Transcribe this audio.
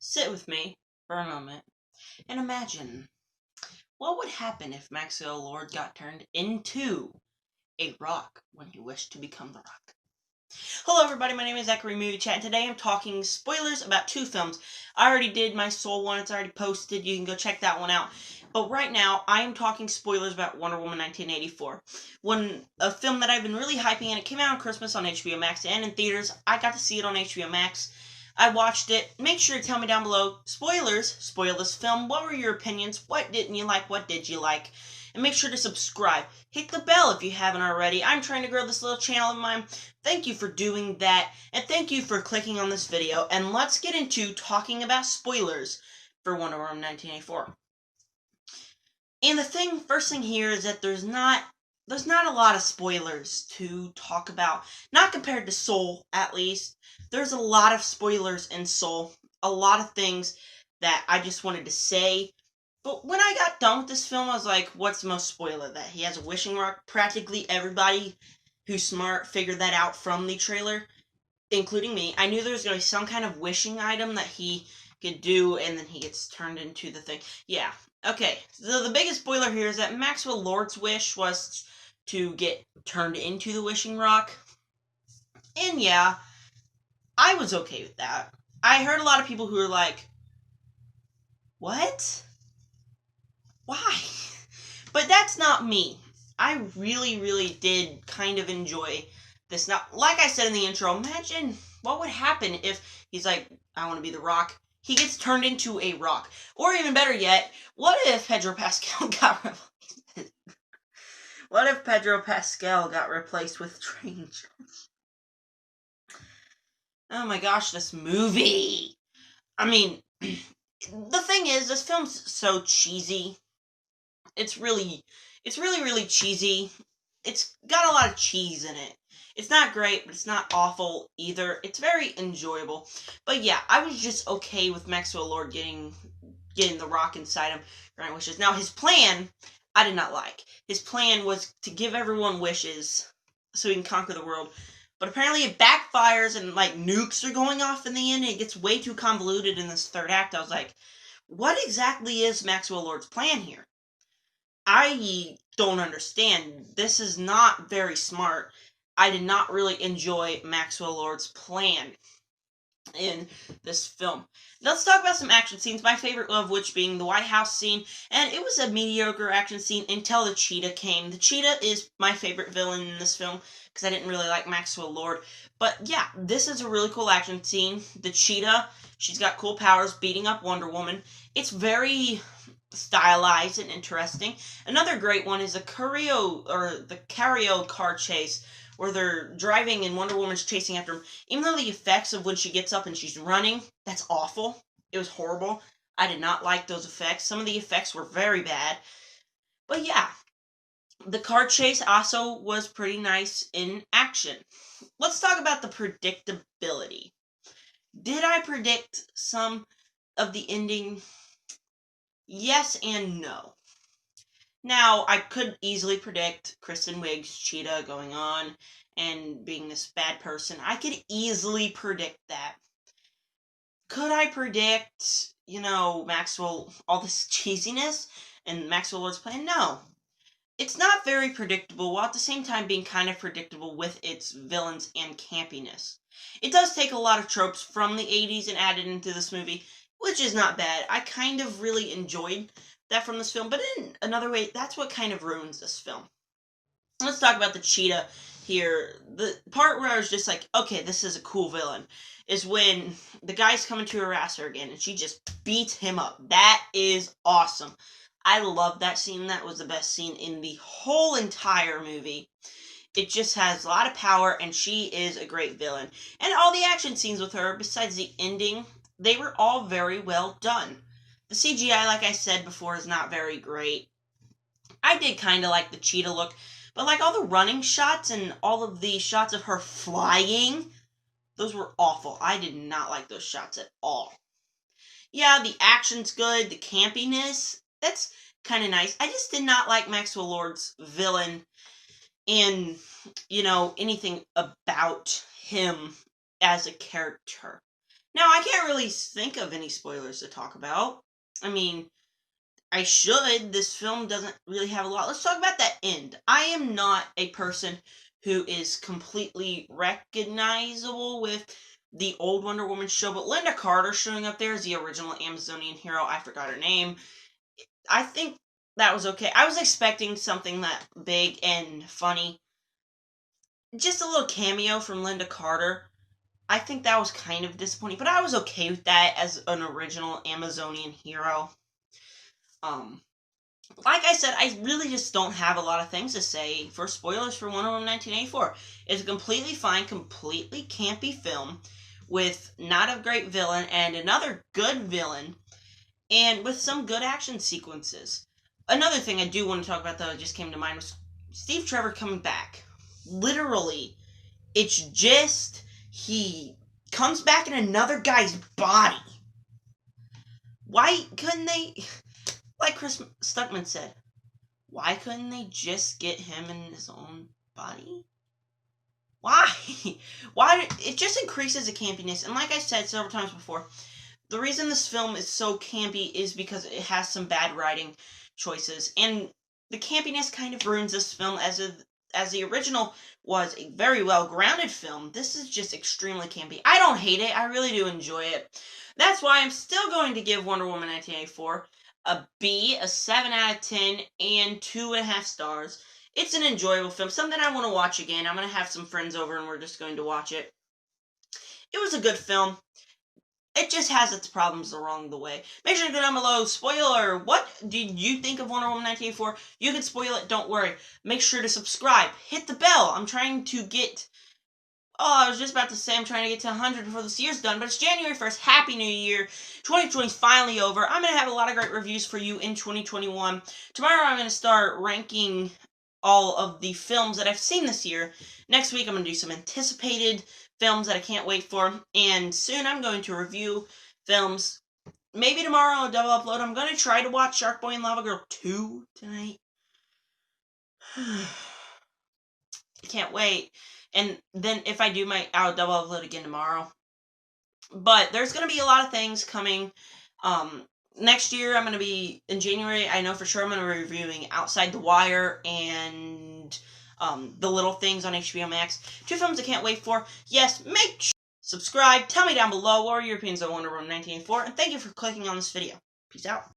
Sit with me for a moment and imagine what would happen if Maxwell Lord got turned into a rock when he wished to become the rock. Hello everybody, my name is Zachary Movie Chat, and today I'm talking spoilers about two films. I already did my Soul one, it's already posted, you can go check that one out. But right now, I am talking spoilers about Wonder Woman 1984. A film that I've been really hyping, and it came out on Christmas on HBO Max and in theaters. I got to see it on HBO Max. I watched it. Make sure to tell me down below, spoilers, spoil this film. What were your opinions? What didn't you like? What did you like? And make sure to subscribe. Hit the bell if you haven't already. I'm trying to grow this little channel of mine. Thank you for doing that, and thank you for clicking on this video, and let's get into talking about spoilers for Wonder Woman 1984. And first thing here is that there's not a lot of spoilers to talk about. Not compared to Soul, at least. There's a lot of spoilers in Soul. A lot of things that I just wanted to say. But when I got done with this film, I was like, what's the most spoiler? That he has a wishing rock? Practically everybody who's smart figured that out from the trailer, including me. I knew there was going to be some kind of wishing item that he could do, and then he gets turned into the thing. Yeah. Okay, so the biggest spoiler here is that Maxwell Lord's wish was to get turned into the wishing rock. And yeah, I was okay with that. I heard a lot of people who were like, what? Why? But that's not me. I really, really did kind of enjoy this. Now, like I said in the intro, imagine what would happen if he's like, I want to be the Rock. He gets turned into a rock. Or even better yet, what if Pedro Pascal got replaced? What if Pedro Pascal got replaced with Strange? Oh my gosh, this movie! I mean, the thing is, this film's so cheesy. It's really, really cheesy. It's got a lot of cheese in it. It's not great, but it's not awful either. It's very enjoyable. But yeah, I was just okay with Maxwell Lord getting the rock inside him, granting wishes. Now, his plan, I did not like. His plan was to give everyone wishes so he can conquer the world. But apparently it backfires and, like, nukes are going off in the end. And it gets way too convoluted in this third act. I was like, what exactly is Maxwell Lord's plan here? I don't understand. This is not very smart. I did not really enjoy Maxwell Lord's plan in this film. Let's talk about some action scenes, my favorite of which being the White House scene, and it was a mediocre action scene until the cheetah came. The cheetah is my favorite villain in this film, because I didn't really like Maxwell Lord. But yeah, this is a really cool action scene. The cheetah, she's got cool powers beating up Wonder Woman. It's very stylized and interesting. Another great one is the Cario car chase, where they're driving and Wonder Woman's chasing after him. Even though the effects of when she gets up and she's running, that's awful. It was horrible. I did not like those effects. Some of the effects were very bad. But yeah, the car chase also was pretty nice in action. Let's talk about the predictability. Did I predict some of the ending? Yes and no. Now, I could easily predict Kristen Wiig's Cheetah going on and being this bad person. I could easily predict that. Could I predict, Maxwell, all this cheesiness and Maxwell Lord's plan? No. It's not very predictable, while at the same time being kind of predictable with its villains and campiness. It does take a lot of tropes from the 80s and add it into this movie, which is not bad. I kind of really enjoyed that from this film, but in another way, that's what kind of ruins this film. Let's talk about the cheetah here. The part where I was just like, okay, this is a cool villain, is when the guy's coming to harass her again, and she just beats him up. That is awesome. I love that scene. That was the best scene in the whole entire movie. It just has a lot of power, and she is a great villain. And all the action scenes with her, besides the ending, they were all very well done. The CGI, like I said before, is not very great. I did kind of like the cheetah look, but like all the running shots and all of the shots of her flying, those were awful. I did not like those shots at all. Yeah, the action's good, the campiness, that's kind of nice. I just did not like Maxwell Lord's villain and, anything about him as a character. Now, I can't really think of any spoilers to talk about. I mean, I should. This film doesn't really have a lot. Let's talk about that end. I am not a person who is completely recognizable with the old Wonder Woman show, but Linda Carter showing up there as the original Amazonian hero, I forgot her name. I think that was okay. I was expecting something that big and funny. Just a little cameo from Linda Carter. I think that was kind of disappointing, but I was okay with that as an original Amazonian hero. Like I said, I really just don't have a lot of things to say for spoilers for Wonder Woman 1984. It's a completely fine, completely campy film with not a great villain and another good villain, and with some good action sequences. Another thing I do want to talk about that just came to mind was Steve Trevor coming back. Literally, it's just he comes back in another guy's body. Why couldn't they, like Chris Stuckman said, why couldn't they just get him in his own body? Why? Why? It just increases the campiness. And like I said several times before, the reason this film is so campy is because it has some bad writing choices. And the campiness kind of ruins this film as the original was a very well grounded film. This is just extremely campy. I don't hate it. I really do enjoy it. That's why I'm still going to give Wonder Woman 1984 a B, a 7 out of 10, and 2.5 stars. It's an enjoyable film, something I want to watch again. I'm going to have some friends over and we're just going to watch it. It was a good film. It just has its problems along the way. Make sure to go down below. Spoiler, what did you think of Wonder Woman 1984? You can spoil it, don't worry. Make sure to subscribe. Hit the bell. I'm trying to get... Oh, I was just about to say I'm trying to get to 100 before this year's done, but it's January 1st. Happy New Year. 2020 is finally over. I'm going to have a lot of great reviews for you in 2021. Tomorrow I'm going to start ranking all of the films that I've seen this year. Next week I'm going to do some anticipated films that I can't wait for. And soon I'm going to review films. Maybe tomorrow I'll double upload. I'm going to try to watch Shark Boy and Lava Girl 2 tonight. Can't wait. And then if I do I'll double upload again tomorrow. But there's going to be a lot of things coming. Next year, I'm going to be, in January, I know for sure I'm going to be reviewing Outside the Wire and The Little Things on HBO Max. 2 films I can't wait for. Yes, make sure subscribe. Tell me down below what are your opinions on Wonder Woman 1984. And thank you for clicking on this video. Peace out.